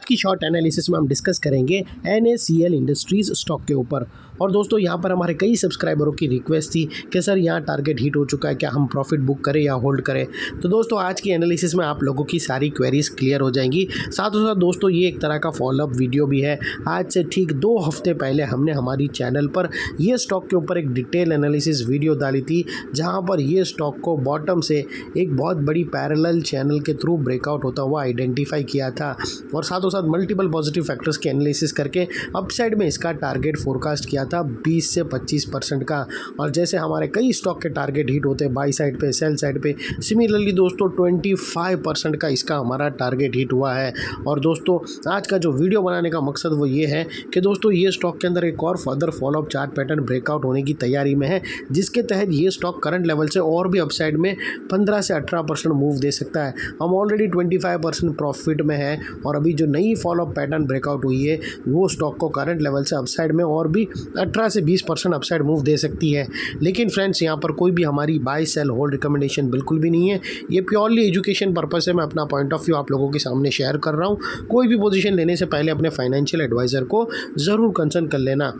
की short analysis में हम डिस्कस करेंगे NACL इंडस्ट्रीज़ स्टॉक के ऊपर। और दोस्तों यहाँ पर हमारे कई सब्सक्राइबरों की रिक्वेस्ट थी कि सर यहाँ टारगेट हिट हो चुका है, क्या हम प्रॉफिट बुक करें या होल्ड करें। तो दोस्तों आज की एनालिसिस में आप लोगों की सारी क्वेरीज क्लियर हो जाएंगी। साथों साथ दोस्तों ये एक तरह का फॉलोअप वीडियो भी है। आज से ठीक 2 हफ्ते पहले हमने हमारी चैनल पर ये स्टॉक के ऊपर एक डिटेल एनालिसिस वीडियो डाली थी, जहाँ पर ये स्टॉक को बॉटम से एक बहुत बड़ी पैरेलल चैनल के थ्रू ब्रेकआउट होता हुआ आइडेंटिफाई किया था और साथों साथ मल्टीपल पॉजिटिव फैक्टर्स के एनालिसिस करके अपसाइड में इसका टारगेट फोरकास्ट किया था 20 से 25% का। और जैसे हमारे कई स्टॉक के टारगेट हिट होते हैं बाई साइड पे, सेल साइड पे, सिमिलरली दोस्तों 25% का इसका हमारा टारगेट हिट हुआ है। और दोस्तों आज का जो वीडियो बनाने का मकसद वो ये है कि दोस्तों ये स्टॉक के अंदर एक और further follow up chart pattern breakout होने की तैयारी में है, जिसके तहत ये स्टॉक करंट लेवल से और भी अपसाइड में 15 से 18% मूव दे सकता है। हम ऑलरेडी 25% प्रॉफिट में है और अभी जो नई फॉलोअप पैटर्न ब्रेकआउट हुई है वो स्टॉक को करंट लेवल से अपसाइड में और भी 18 से 20% अपसाइड मूव दे सकती है। लेकिन फ्रेंड्स यहाँ पर कोई भी हमारी बाय सेल होल्ड रिकमेंडेशन बिल्कुल भी नहीं है। ये प्योरली एजुकेशन पर्पस से मैं अपना पॉइंट ऑफ व्यू आप लोगों के सामने शेयर कर रहा हूँ। कोई भी पोजीशन लेने से पहले अपने फाइनेंशियल एडवाइज़र को ज़रूर कंसल्ट कर लेना।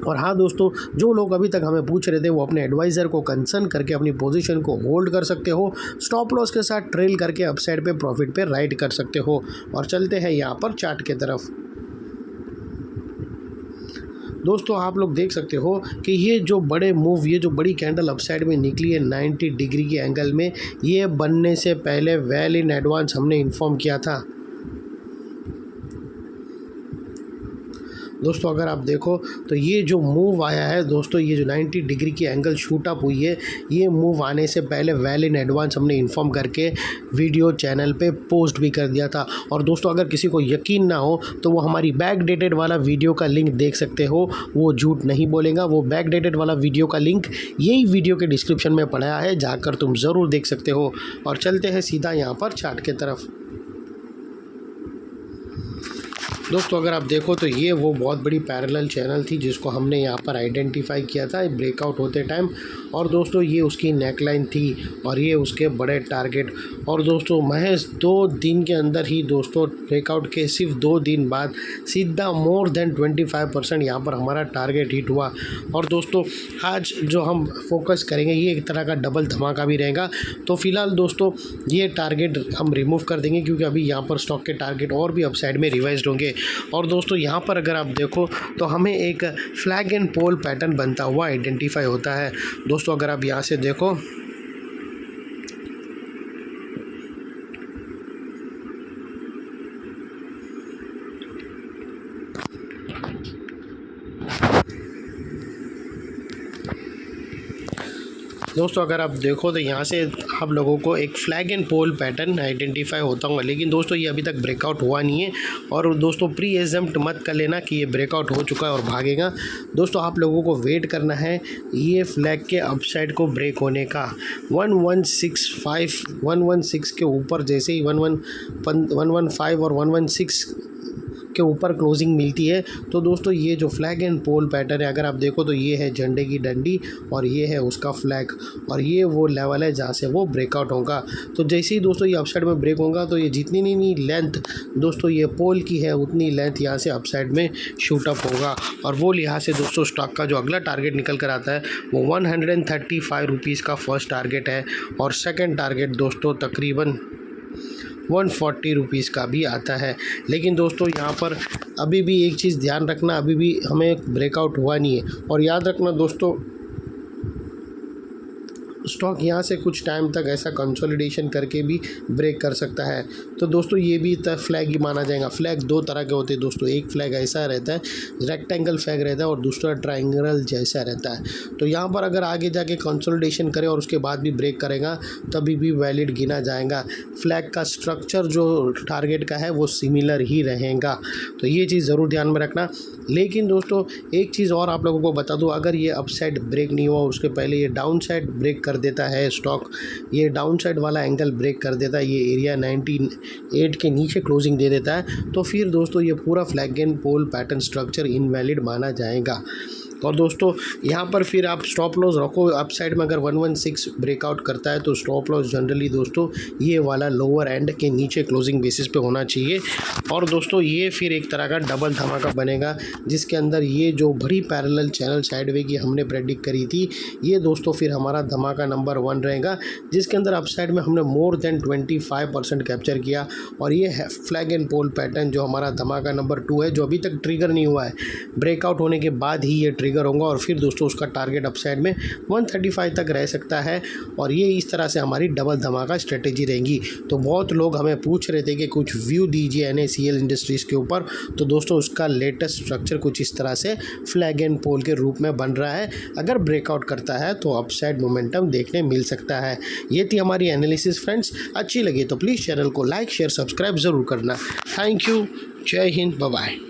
और हाँ दोस्तों, जो लोग अभी तक हमें पूछ रहे थे वो अपने एडवाइज़र को कंसर्न करके अपनी पोजीशन को होल्ड कर सकते हो, स्टॉप लॉस के साथ ट्रेल करके अपसाइड पे प्रॉफिट पे राइड कर सकते हो। और चलते हैं यहाँ पर चार्ट के तरफ। दोस्तों आप लोग देख सकते हो कि ये जो बड़े मूव, ये जो बड़ी कैंडल अपसाइड में निकली है 90 डिग्री के एंगल में, ये बनने से पहले वेल इन एडवांस हमने इन्फॉर्म किया था। दोस्तों अगर आप देखो तो ये जो मूव आया है दोस्तों, ये जो 90 डिग्री की एंगल शूट अप हुई है, ये मूव आने से पहले वेल इन एडवांस हमने इन्फॉर्म करके वीडियो चैनल पे पोस्ट भी कर दिया था। और दोस्तों अगर किसी को यकीन ना हो तो वो हमारी बैक डेटेड वाला वीडियो का लिंक देख सकते हो, वो झूठ नहीं बोलेगा। वो बैक डेटेड वाला वीडियो का लिंक यही वीडियो के डिस्क्रिप्शन में पड़ा है, जाकर तुम ज़रूर देख सकते हो। और चलते हैं सीधा यहाँ पर चार्ट के तरफ। दोस्तों अगर आप देखो तो ये वो बहुत बड़ी पैरेलल चैनल थी जिसको हमने यहाँ पर आइडेंटिफाई किया था ब्रेकआउट होते टाइम। और दोस्तों ये उसकी नेकलाइन थी और ये उसके बड़े टारगेट। और दोस्तों महज 2 दिन के अंदर ही दोस्तों ब्रेकआउट के सिर्फ 2 दिन बाद सीधा मोर देन 25% यहाँ पर हमारा टारगेट हिट हुआ। और दोस्तों आज जो हम फोकस करेंगे ये एक तरह का डबल धमाका भी रहेगा। तो फिलहाल दोस्तों ये टारगेट हम रिमूव कर देंगे क्योंकि अभी यहाँ पर स्टॉक के टारगेट और भी अपसाइड में रिवाइज्ड होंगे। और दोस्तों यहाँ पर अगर आप देखो तो हमें एक फ्लैग एंड पोल पैटर्न बनता हुआ आइडेंटिफाई होता है। दोस्तों अगर आप यहाँ से देखो अगर आप देखो तो यहाँ से आप लोगों को एक flag and pole pattern identify होता होगा। लेकिन दोस्तों ये अभी तक ब्रेकआउट हुआ नहीं है। और दोस्तों प्री एजम्प्ट मत कर लेना कि ये ब्रेकआउट हो चुका है और भागेगा। दोस्तों आप लोगों को वेट करना है ये फ्लैग के अपसाइड को ब्रेक होने का। 116 के ऊपर जैसे ही 115 और 116 के ऊपर क्लोजिंग मिलती है तो दोस्तों ये जो फ्लैग एंड पोल पैटर्न है, अगर आप देखो तो ये है झंडे की डंडी और ये है उसका फ्लैग और ये वो लेवल है जहाँ से वो ब्रेकआउट होगा। तो जैसे ही दोस्तों ये अपसाइड में ब्रेक होगा तो ये जितनी नहीं लेंथ दोस्तों ये पोल की है उतनी लेंथ यहाँ से अपसाइड में शूट अप होगा। और वो लिहाज से दोस्तों स्टॉक का जो अगला टारगेट निकल कर आता है वो 135 रुपीज़ का फर्स्ट टारगेट है और सेकेंड टारगेट दोस्तों तकरीबन 140 रुपीज़ का भी आता है। लेकिन दोस्तों यहाँ पर अभी भी एक चीज़ ध्यान रखना, अभी भी हमें ब्रेकआउट हुआ नहीं है। और याद रखना दोस्तों स्टॉक यहाँ से कुछ टाइम तक ऐसा कंसोलिडेशन करके भी ब्रेक कर सकता है। तो दोस्तों ये भी फ्लैग ही माना जाएगा। फ्लैग 2 तरह के होते हैं दोस्तों, एक फ्लैग ऐसा रहता है रेक्टेंगल फ्लैग रहता है और दूसरा ट्रायंगल जैसा रहता है। तो यहाँ पर अगर आगे जाके कंसोलिडेशन करे और उसके बाद भी ब्रेक करेगा तभी भी वैलिड गिना जाएगा। फ्लैग का स्ट्रक्चर जो टारगेट का है वो सिमिलर ही रहेगा, तो ये चीज़ ज़रूर ध्यान में रखना। लेकिन दोस्तों एक चीज़ और आप लोगों को बता दूँ, अगर ये अपसाइड ब्रेक नहीं हुआ उसके पहले ये डाउन साइड ब्रेक कर देता है स्टॉक, ये डाउन साइड वाला एंगल ब्रेक कर देता है, ये एरिया 98 के नीचे क्लोजिंग दे देता है, तो फिर दोस्तों ये पूरा flag and pole pattern structure invalid माना जाएगा। और दोस्तों यहाँ पर फिर आप स्टॉप लॉस रखो अप साइड में। अगर 116 ब्रेकआउट करता है तो स्टॉप लॉस जनरली दोस्तों ये वाला लोअर एंड के नीचे क्लोजिंग बेसिस पे होना चाहिए। और दोस्तों ये फिर एक तरह का डबल धमाका बनेगा, जिसके अंदर ये जो बड़ी पैरेलल चैनल साइडवे की हमने प्रेडिक्ट करी थी, ये दोस्तों फिर हमारा धमाका नंबर 1 रहेगा, जिसके अंदर अपसाइड में हमने मोर देन 25% कैप्चर किया। और ये है फ्लैग एंड पोल पैटर्न जो हमारा धमाका नंबर 2 है, जो अभी तक ट्रिगर नहीं हुआ है। ब्रेकआउट होने के बाद ही ये ट्रिगर होगा और फिर दोस्तों उसका टारगेट अपसाइड में 135 तक रह सकता है। और ये इस तरह से हमारी डबल धमाका स्ट्रेटेजी रहेगी। तो बहुत लोग हमें पूछ रहे थे कि कुछ व्यू दीजिए NACL इंडस्ट्रीज़ के ऊपर। तो दोस्तों उसका लेटेस्ट स्ट्रक्चर कुछ इस तरह से फ्लैग एंड पोल के रूप में बन रहा है। अगर ब्रेकआउट करता है तो अपसाइड मोमेंटम देखने मिल सकता है। ये थी हमारी एनालिसिस फ्रेंड्स। अच्छी लगी तो प्लीज़ चैनल को लाइक शेयर सब्सक्राइब ज़रूर करना। Thank you. जय हिंद। Bye bye.